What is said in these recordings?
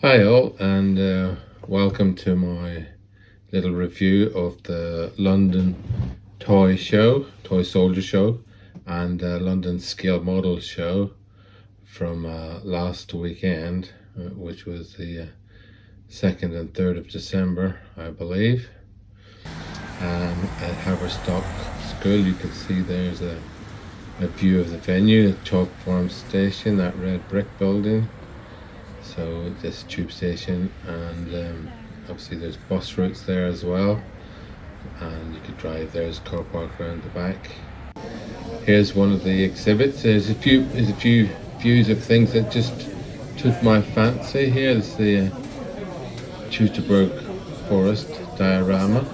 Hi all, and welcome to my little review of the London Toy Soldier Show, and London Scale Model Show from last weekend, which was the 2nd and 3rd of December, I believe. At Haverstock School, you can see there's a view of the venue, the Chalk Farm Station, that red brick building. So this tube station, and obviously there's bus routes there as well, and you could drive. There's a car park around the back. Here's one of the exhibits. There's a few views of things that just took my fancy. Here's the Teutoburg Forest diorama.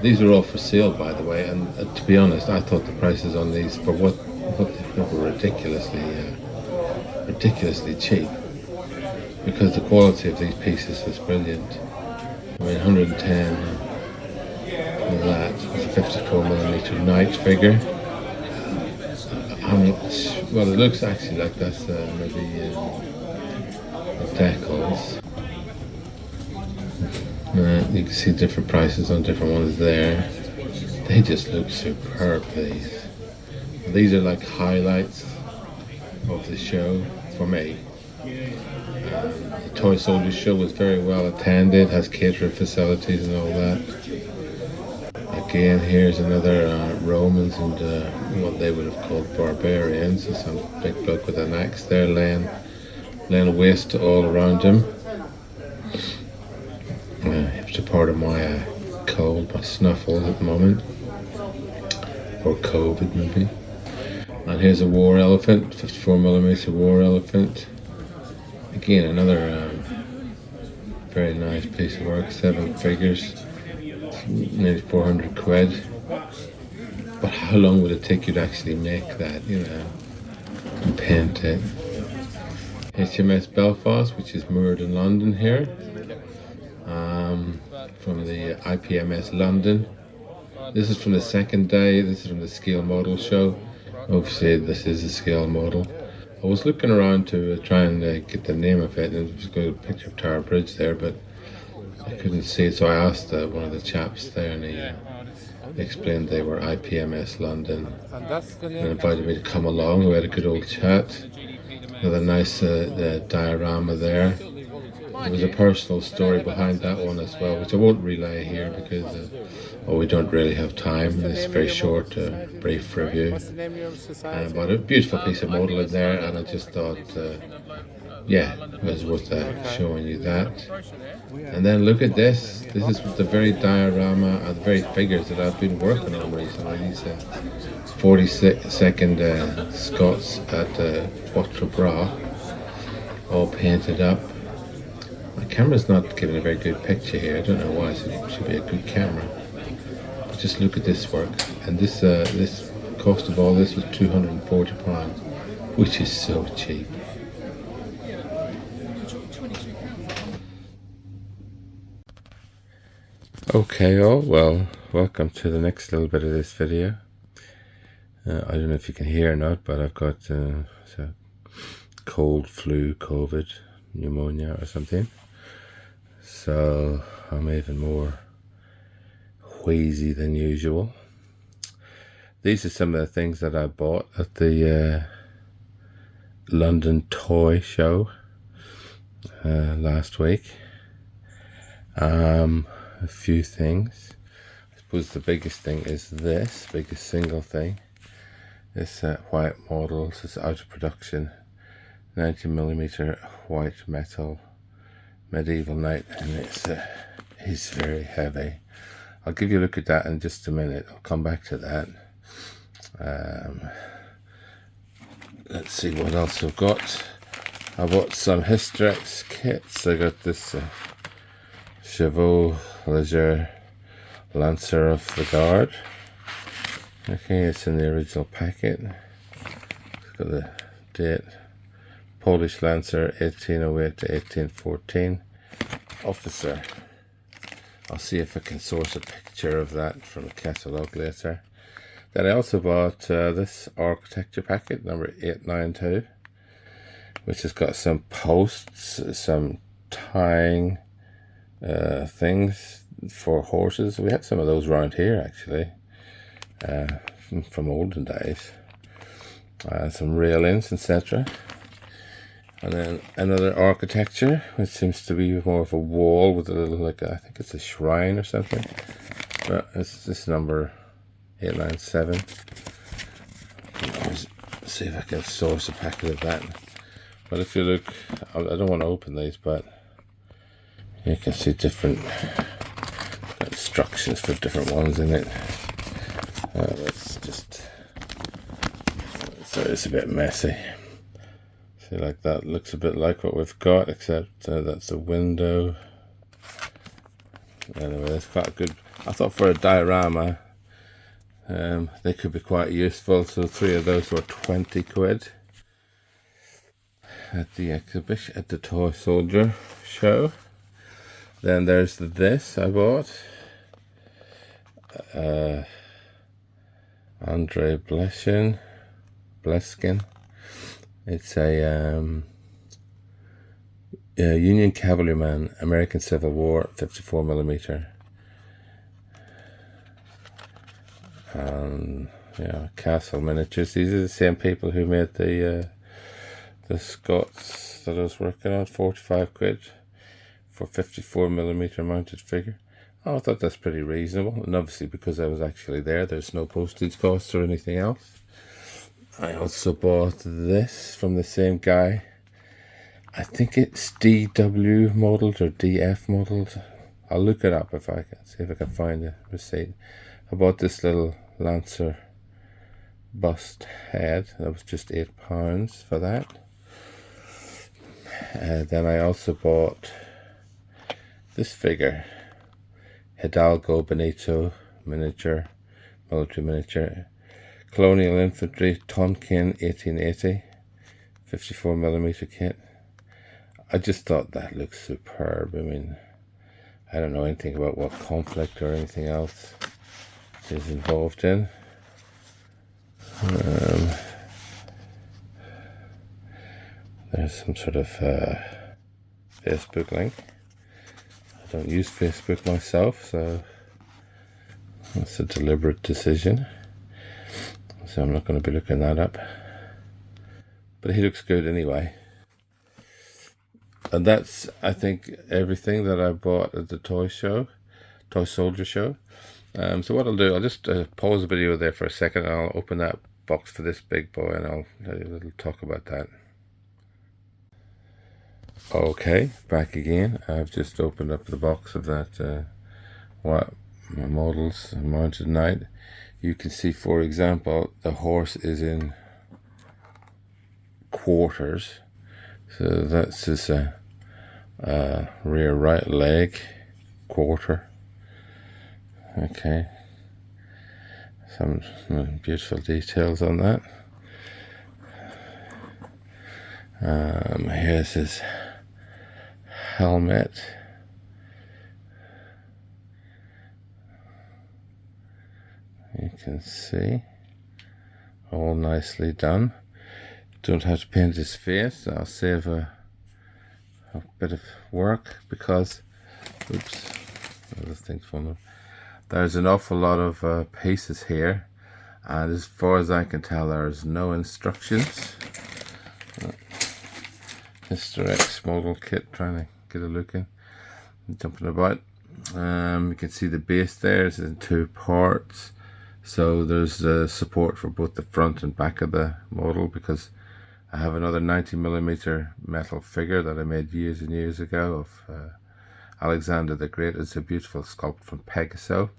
These are all for sale, by the way, and to be honest, I thought the prices on these for what they were ridiculously cheap, because the quality of these pieces was brilliant. I mean, 110 of that was a 54mm Knight figure. How much? Well, it looks actually like that's maybe decals. You can see different prices on different ones there. They just look superb, these are like highlights of the show for me. The Toy Soldier Show was very well attended, has catering facilities and all that. Again, here's another Romans and what they would have called barbarians. So some big bloke with an axe there laying waste all around him. It's a part of my cold, my snuffle at the moment, or COVID maybe. And here's a war elephant, 54mm war elephant. Again, another very nice piece of work, 7 figures, nearly 400 quid. But how long would it take you to actually make that, and paint it? HMS Belfast, which is moored in London here, from the IPMS London. This is from the second day. This is from the scale model show. Obviously, this is a scale model. I was looking around to try and get the name of it, and it was got a picture of Tower Bridge there, but I couldn't see it. So I asked one of the chaps there, and he explained they were IPMS London, and invited me to come along. We had a good old chat. Another nice diorama there. There was a personal story behind that one as well, which I won't relay here because we don't really have time. It's a very short, brief review. But a beautiful piece of model in there, and I just thought, it was worth showing you that. And then look at this. This is the very diorama and the very figures that I've been working on recently. These 42nd Scots at Quatre Bras, all painted up. My camera's not giving a very good picture here. I don't know why. So it should be a good camera. But just look at this work. And this cost of all this was £240, which is so cheap. Okay, all well, welcome to the next little bit of this video. I don't know if you can hear or not, but I've got cold, flu, COVID, pneumonia or something. So I'm even more wheezy than usual. These are some of the things that I bought at the London Toy Show last week. A few things. I suppose the biggest thing is this, biggest single thing. This white model. This is out of production, 90mm white metal medieval knight, and it's very heavy. I'll give you a look at that in just a minute. I'll come back to that. Let's see what else I've got. I bought some Hysterex kits. I got this Chevaulegeur Lancer of the Guard. Okay, it's in the original packet. It's got the date. Polish Lancer, 1808 to 1814. Officer. I'll see if I can source a picture of that from the catalogue later. Then I also bought this architecture packet, number 892, which has got some posts, some tying things for horses. We had some of those around here actually, from olden days. Some railings, etc. And then another architecture, which seems to be more of a wall with a little, like, I think it's a shrine or something. But it's this number 897. Let's see if I can source a packet of that. But if you look, I don't want to open these, but you can see different instructions for different ones in it. Let's just, so it's a bit messy. See, like that looks a bit like what we've got, except that's a window. Anyway, it's quite a good, I thought for a diorama, they could be quite useful. So 3 of those were 20 quid at the exhibition, at the Toy Soldier show. Then there's this I bought. Andrei Bleskin. It's a Union Cavalryman, American Civil War, 54mm. Yeah, Castle miniatures. These are the same people who made the Scots that I was working on. 45 quid for 54mm mounted figure. Oh, I thought that's pretty reasonable, and obviously because I was actually there, there's no postage costs or anything else. I also bought this from the same guy. I think it's DW modeled or DF modeled. I'll look it up if I can, see if I can find a receipt. I bought this little Lancer bust head. That was just £8 for that. Then I also bought this figure, Hidalgo Benito miniature, military miniature, Colonial Infantry Tonkin 1880, 54mm kit. I just thought that looks superb. I mean, I don't know anything about what conflict or anything else is involved in. There's some sort of Facebook link. I don't use Facebook myself, so that's a deliberate decision. So I'm not going to be looking that up. But he looks good anyway. And that's, I think, everything that I bought at the Toy Soldier show. So what I'll do, I'll just pause the video there for a second, and I'll open that box for this big boy, and I'll let you a little talk about that. Okay, back again. I've just opened up the box of that what my models mounted knight. You can see, for example, the horse is in quarters. So that's his rear right leg quarter. Okay, some beautiful details on that. Here's his helmet. You can see, all nicely done. Don't have to paint his face. I'll save a bit of work because, oops, this thing's falling. There's an awful lot of pieces here, and as far as I can tell, there's no instructions. Mr. X model kit, trying to get a look in, jumping about. You can see the base there is in 2 parts, so there's support for both the front and back of the model, because I have another 90mm metal figure that I made years and years ago of Alexander the Great. It's a beautiful sculpt from Pegaso,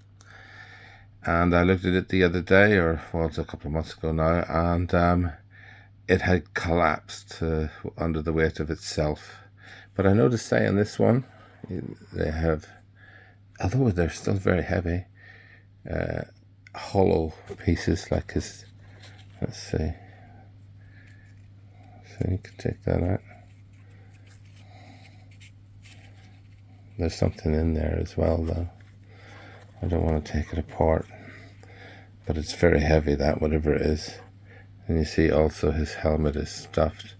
and I looked at it the other day, or well, it's a couple of months ago now, and it had collapsed under the weight of itself. But I noticed, say, on this one, they have, although they're still very heavy, hollow pieces like his, let's see, so you can take that out. There's something in there as well, though. I don't want to take it apart, but it's very heavy, that, whatever it is. And you see also his helmet is stuffed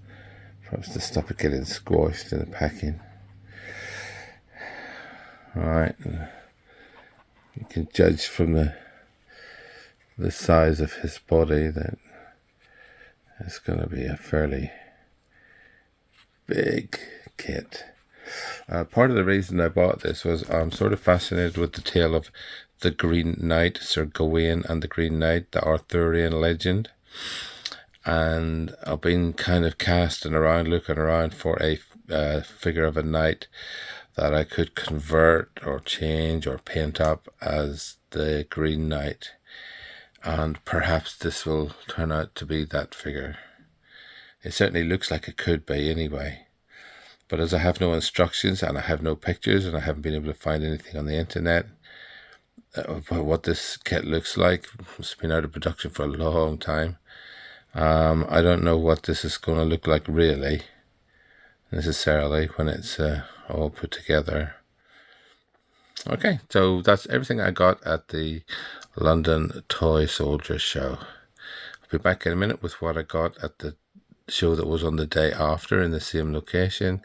Perhaps to stop it getting squashed in the packing. Alright, you can judge from the size of his body that it's going to be a fairly big kit. Part of the reason I bought this was I'm sort of fascinated with the tale of the Green Knight, Sir Gawain and the Green Knight, the Arthurian legend. And I've been kind of casting around, looking around for a figure of a knight that I could convert or change or paint up as the Green Knight. And perhaps this will turn out to be that figure. It certainly looks like it could be anyway. But as I have no instructions and I have no pictures and I haven't been able to find anything on the internet about what this kit looks like, it's been out of production for a long time. I don't know what this is going to look like really, necessarily, when it's all put together. Okay, so that's everything I got at the London Toy Soldier Show. I'll be back in a minute with what I got at the show that was on the day after in the same location,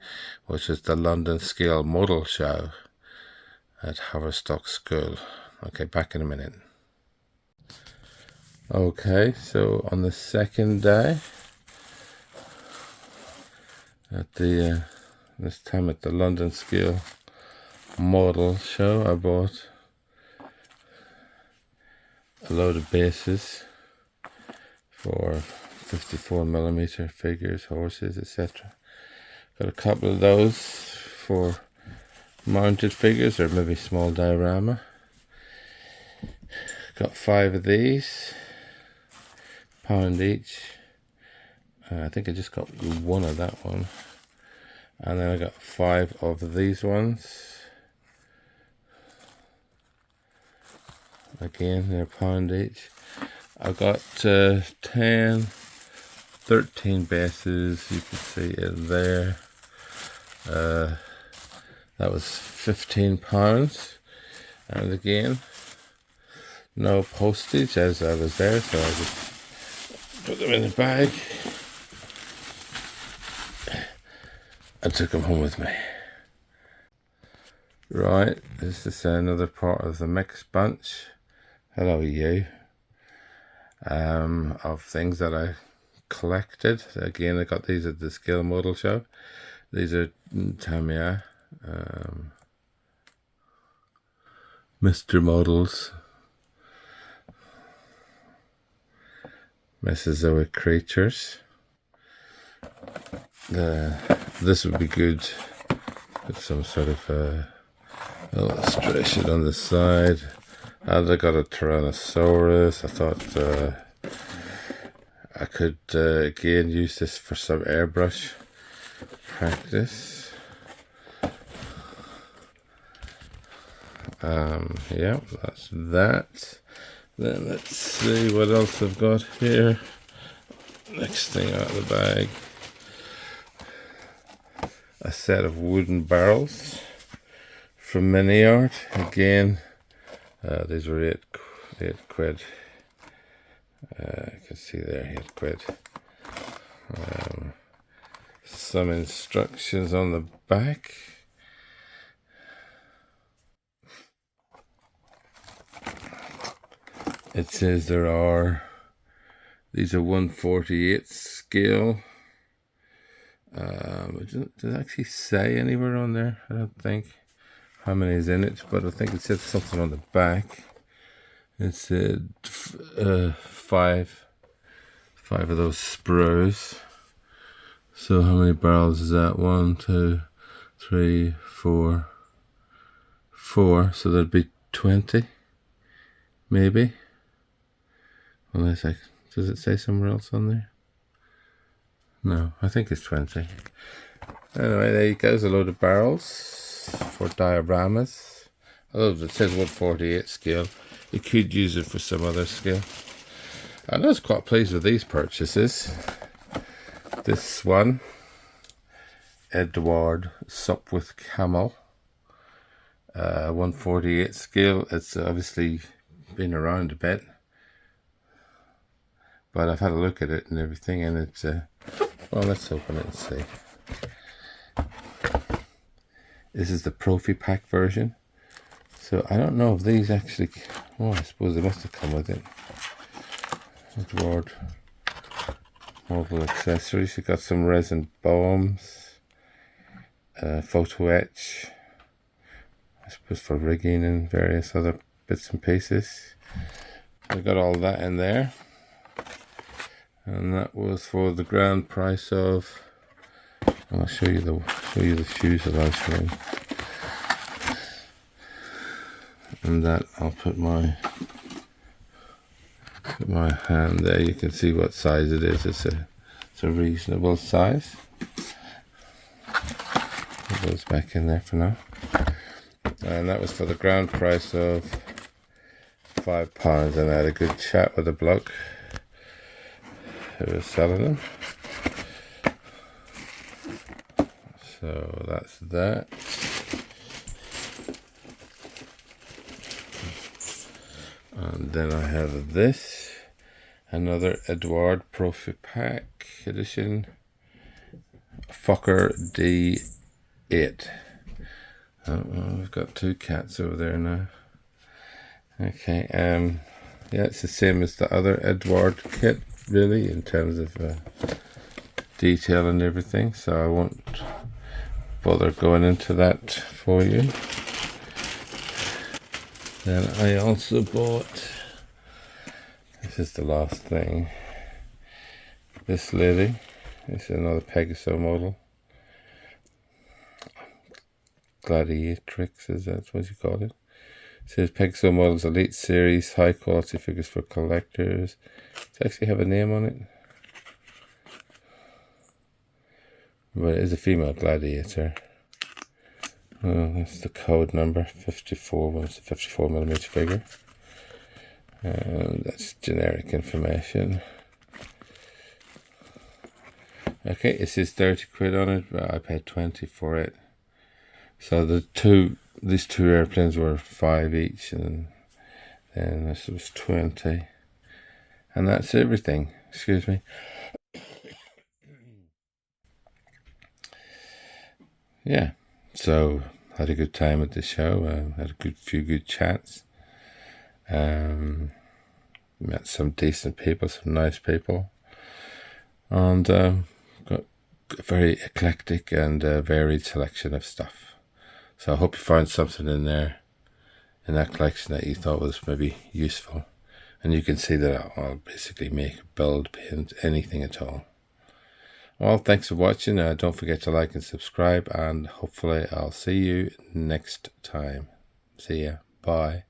which is the London Scale Model Show at Haverstock School. Okay, back in a minute. Okay, so on the second day at the this time at the London Scale Model Show, I bought a load of bases for 54mm figures, horses, etc. Got a couple of those for mounted figures or maybe small diorama. Got 5 of these, £1 each. I think I just got 1 of that one. And then I got 5 of these ones. Again, they're £1 each. I've got 10, 13 bases, you can see in there. That was £15. And again, no postage as I was there, so I just put them in the bag and took them home with me. Right, this is another part of the mixed bunch. Hello you. Of things that I collected. Again, I got these at the Scale Model Show. These are Tamiya, Mr. Models, Mesozoic creatures. This would be good with some sort of illustration on the side. And I got a Tyrannosaurus. I thought I could again use this for some airbrush practice. Yeah, that's that. Then let's see what else I've got here. Next thing out of the bag, a set of wooden barrels from Mini Art. Again, these were 8 quid. You can see there, 8 quid. Some instructions on the back. It says these are 1/48 scale. Does it actually say anywhere on there? I don't think how many is in it, but I think it said something on the back. It said 5 of those sprues. So how many barrels is that? 1, 2, 3, 4. 4. So that'd be 20, maybe. Unless does it say somewhere else on there? No, I think it's 20. Anyway, there you go. There's a load of barrels for dioramas. Although it says 1/48 scale, you could use it for some other scale. I was quite pleased with these purchases. This one, Edward Sopwith Camel, 1/48 scale. It's obviously been around a bit, but I've had a look at it and everything, and it's Well, let's open it and see. This is the Profi Pack version. So I don't know if these actually... Oh, I suppose they must have come with it. Edward Mobile Accessories. You got some resin bombs. Photo etch. I suppose for rigging and various other bits and pieces. I got all that in there. And that was for the grand price of... I'll show you the shoes that I was showing. And that I'll put my hand there. You can see what size it is. It's a reasonable size. It goes back in there for now. And that was for the grand price of £5. And I had a good chat with the bloke who was selling them. So that's that. And then I have this, another Edward Profi Pack edition, Fokker D8. Oh, well, we've got two cats over there now. Okay, yeah, it's the same as the other Edward kit, really, in terms of detail and everything. So I won't bother going into that for you. Then I also bought, this is the last thing, this lady. This is another Pegaso model. Gladiatrix, is that what you call it? It says Pegaso Models Elite Series, high quality figures for collectors. Does it actually have a name on it? But it is a female gladiator. Oh, that's the code number, 54, well, it's a 54mm figure. That's generic information. Okay, it says 30 quid on it, but I paid 20 for it. So these two airplanes were 5 each, and then this was 20. And that's everything. Excuse me. Yeah, so had a good time at the show. Had a few good chats. Met some decent people, some nice people, and got a very eclectic and varied selection of stuff. So I hope you found something in there, in that collection, that you thought was maybe useful. And you can see that I'll basically make, build, paint, anything at all. Well, thanks for watching. Don't forget to like and subscribe, and hopefully I'll see you next time. See ya. Bye.